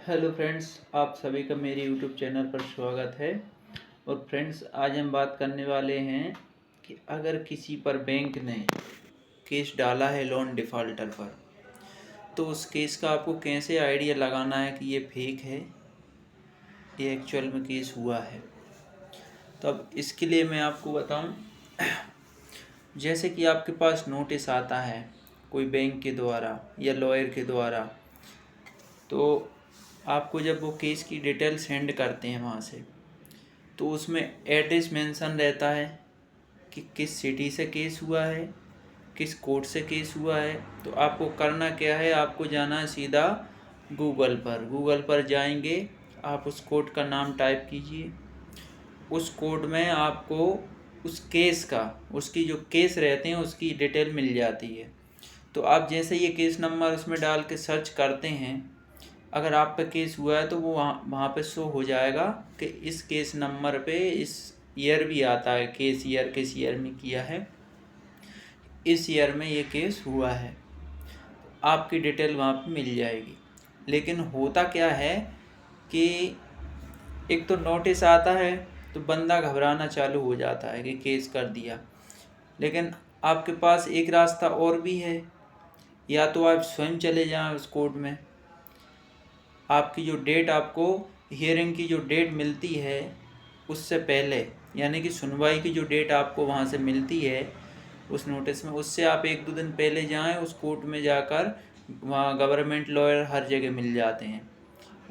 Hello friends, आप सभी का मेरे यूट्यूब चैनल पर स्वागत है। और फ्रेंड्स, आज हम बात करने वाले हैं कि अगर किसी पर बैंक ने केस डाला है लोन डिफ़ॉल्टर पर, तो उस केस का आपको कैसे आइडिया लगाना है कि ये फेक है, ये एक्चुअल में केस हुआ है। तो अब इसके लिए मैं आपको बताऊं, जैसे कि आपके पास नोटिस आता है कोई बैंक के द्वारा या लॉयर के द्वारा, तो आपको जब वो केस की डिटेल सेंड करते हैं वहाँ से, तो उसमें एड्रेस मेंशन रहता है कि किस सिटी से केस हुआ है, किस कोर्ट से केस हुआ है। तो आपको करना क्या है, आपको जाना है सीधा गूगल पर जाएंगे, आप उस कोर्ट का नाम टाइप कीजिए। उस कोर्ट में आपको उस केस का, उसकी जो केस रहते हैं उसकी डिटेल मिल जाती है। तो आप जैसे ये केस नंबर उसमें डाल के सर्च करते हैं, अगर आप पे केस हुआ है तो वो वहाँ पे शो हो जाएगा कि इस केस नंबर पे इस ईयर भी आता है, केस ईयर किस ईयर में किया है, इस ईयर में ये केस हुआ है, आपकी डिटेल वहाँ पे मिल जाएगी। लेकिन होता क्या है कि एक तो नोटिस आता है तो बंदा घबराना चालू हो जाता है कि केस कर दिया। लेकिन आपके पास एक रास्ता और भी है, या तो आप स्वयं चले जाएं उस कोर्ट में। आपकी जो डेट, आपको हियरिंग की जो डेट मिलती है उससे पहले, यानी कि सुनवाई की जो डेट आपको वहाँ से मिलती है उस नोटिस में, उससे आप 1-2 दिन पहले जाएं उस कोर्ट में जाकर। वहाँ गवर्नमेंट लॉयर हर जगह मिल जाते हैं,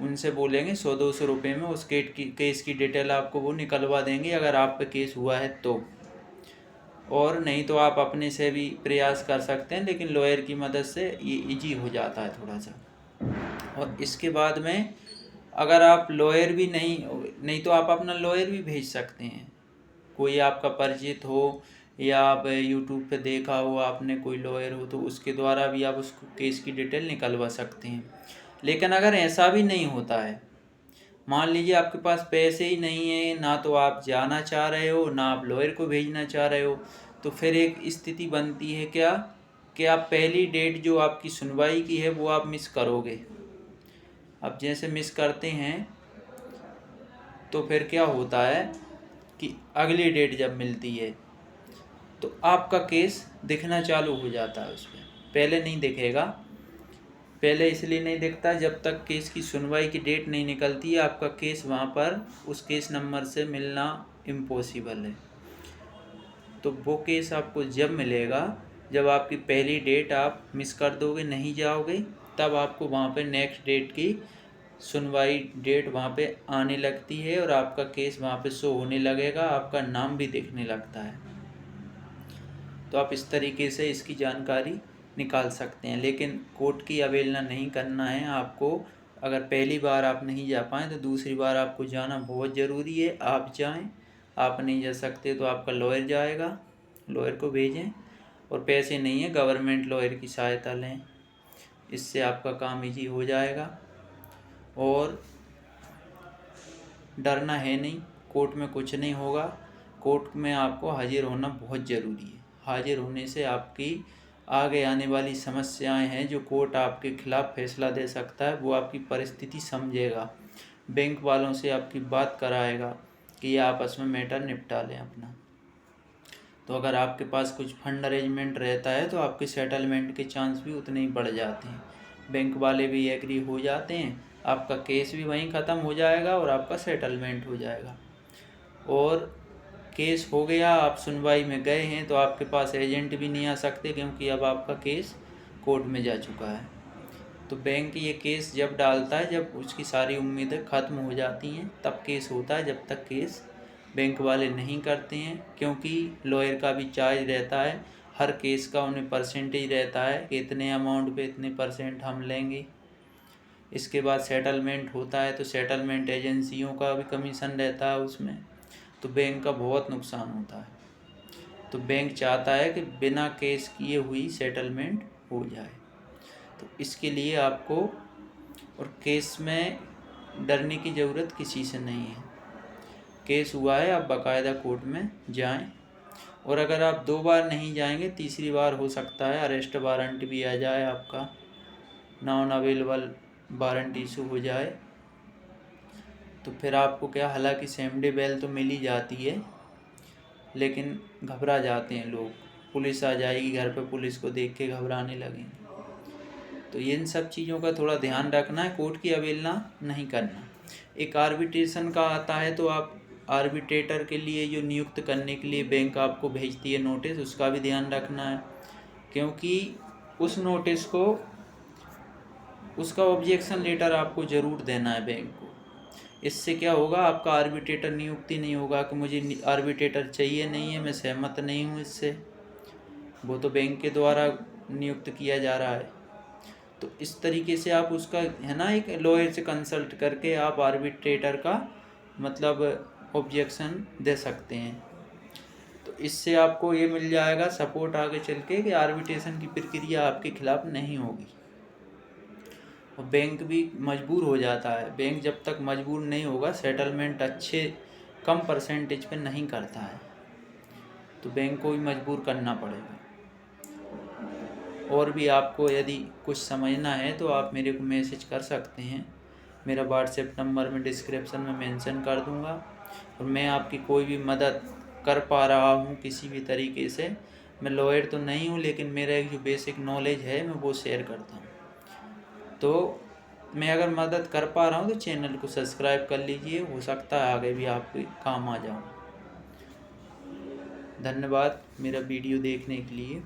उनसे बोलेंगे 100-200 रुपये में उस केस की डिटेल आपको वो निकलवा देंगे, अगर आप पे केस हुआ है तो। और नहीं तो आप अपने से भी प्रयास कर सकते हैं, लेकिन लॉयर की मदद से ये ईजी हो जाता है थोड़ा सा। और इसके बाद में अगर आप लॉयर भी नहीं तो आप अपना लॉयर भी भेज सकते हैं। कोई आपका परिचित हो या आप यूट्यूब पे देखा हो आपने कोई लॉयर हो, तो उसके द्वारा भी आप उस केस की डिटेल निकलवा सकते हैं। लेकिन अगर ऐसा भी नहीं होता है, मान लीजिए आपके पास पैसे ही नहीं है, ना तो आप जाना चाह रहे हो ना आप लॉयर को भेजना चाह रहे हो, तो फिर एक स्थिति बनती है क्या कि आप पहली डेट जो आपकी सुनवाई की है वो आप मिस करोगे। अब जैसे मिस करते हैं तो फिर क्या होता है कि अगली डेट जब मिलती है तो आपका केस दिखना चालू हो जाता है उस पर। पहले नहीं दिखेगा, पहले इसलिए नहीं दिखता जब तक केस की सुनवाई की डेट नहीं निकलती है, आपका केस वहाँ पर उस केस नंबर से मिलना इम्पॉसिबल है। तो वो केस आपको जब मिलेगा जब आपकी पहली डेट आप मिस कर दोगे, नहीं जाओगे, तब आपको वहाँ पे नेक्स्ट डेट की सुनवाई डेट वहाँ पे आने लगती है और आपका केस वहाँ पे शो होने लगेगा, आपका नाम भी दिखने लगता है। तो आप इस तरीके से इसकी जानकारी निकाल सकते हैं। लेकिन कोर्ट की अवहेलना नहीं करना है आपको। अगर पहली बार आप नहीं जा पाएँ तो दूसरी बार आपको जाना बहुत ज़रूरी है, आप जाएं। आप नहीं जा सकते तो आपका लॉयर जाएगा, लॉयर को भेजें। और पैसे नहीं है, गवर्नमेंट लॉयर की सहायता लें, इससे आपका काम ईजी हो जाएगा। और डरना है नहीं, कोर्ट में कुछ नहीं होगा। कोर्ट में आपको हाजिर होना बहुत ज़रूरी है। हाजिर होने से आपकी आगे आने वाली समस्याएं हैं जो कोर्ट आपके खिलाफ़ फैसला दे सकता है, वो आपकी परिस्थिति समझेगा, बैंक वालों से आपकी बात कराएगा कि ये आपस में मैटर निपटा लें अपना। तो अगर आपके पास कुछ फंड अरेंजमेंट रहता है तो आपके सेटलमेंट के चांस भी उतने ही बढ़ जाते हैं। बैंक वाले भी एग्री हो जाते हैं, आपका केस भी वहीं ख़त्म हो जाएगा और आपका सेटलमेंट हो जाएगा। और केस हो गया, आप सुनवाई में गए हैं, तो आपके पास एजेंट भी नहीं आ सकते क्योंकि अब आपका केस कोर्ट में जा चुका है। तो बैंक ये केस जब डालता है जब उसकी सारी उम्मीदें ख़त्म हो जाती हैं, तब केस होता है। जब तक केस बैंक वाले नहीं करते हैं, क्योंकि लॉयर का भी चार्ज रहता है, हर केस का उन्हें परसेंटेज रहता है कि इतने अमाउंट पे इतने % हम लेंगे। इसके बाद सेटलमेंट होता है तो सेटलमेंट एजेंसियों का भी कमीशन रहता है उसमें। तो बैंक का बहुत नुकसान होता है। तो बैंक चाहता है कि बिना केस किए हुई सेटलमेंट हो जाए। तो इसके लिए आपको और केस में डरने की ज़रूरत किसी से नहीं है। केस हुआ है, आप बाकायदा कोर्ट में जाएं। और अगर आप 2 बार नहीं जाएंगे, तीसरी बार हो सकता है अरेस्ट वारंट भी आ जाए, आपका नॉन अवेलेबल वारंट इशू हो जाए, तो फिर आपको क्या, हालांकि सेम डे बेल तो मिल ही जाती है, लेकिन घबरा जाते हैं लोग, पुलिस आ जाएगी घर पे, पुलिस को देख के घबराने लगेंगे। तो इन सब चीज़ों का थोड़ा ध्यान रखना है, कोर्ट की अवहेलना नहीं करना। एक आर्बिट्रेशन का आता है, तो आप आर्बिट्रेटर के लिए जो नियुक्त करने के लिए बैंक आपको भेजती है नोटिस, उसका भी ध्यान रखना है, क्योंकि उस नोटिस को, उसका ऑब्जेक्शन लेटर आपको ज़रूर देना है बैंक को। इससे क्या होगा, आपका आर्बिट्रेटर नियुक्ति नहीं होगा कि मुझे आर्बिट्रेटर चाहिए नहीं है, मैं सहमत नहीं हूँ इससे, वो तो बैंक के द्वारा नियुक्त किया जा रहा है। तो इस तरीके से आप उसका, है ना, एक लॉयर से कंसल्ट करके आप आर्बिट्रेटर का मतलब ऑब्जेक्शन दे सकते हैं। तो इससे आपको ये मिल जाएगा सपोर्ट आगे चल के कि आर्बिट्रेशन की प्रक्रिया आपके खिलाफ नहीं होगी। और बैंक भी मजबूर हो जाता है, बैंक जब तक मजबूर नहीं होगा सेटलमेंट अच्छे कम परसेंटेज पे नहीं करता है, तो बैंक को भी मजबूर करना पड़ेगा। और भी आपको यदि कुछ समझना है तो आप मेरे को मैसेज कर सकते हैं, मेरा व्हाट्सएप नंबर मैं डिस्क्रिप्शन में मेंशन कर दूंगा। और मैं आपकी कोई भी मदद कर पा रहा हूँ किसी भी तरीके से, मैं लॉयर तो नहीं हूँ, लेकिन मेरा एक जो बेसिक नॉलेज है मैं वो शेयर करता हूँ। तो मैं अगर मदद कर पा रहा हूँ तो चैनल को सब्सक्राइब कर लीजिए, हो सकता है आगे भी आपके काम आ जाऊँ। धन्यवाद मेरा वीडियो देखने के लिए।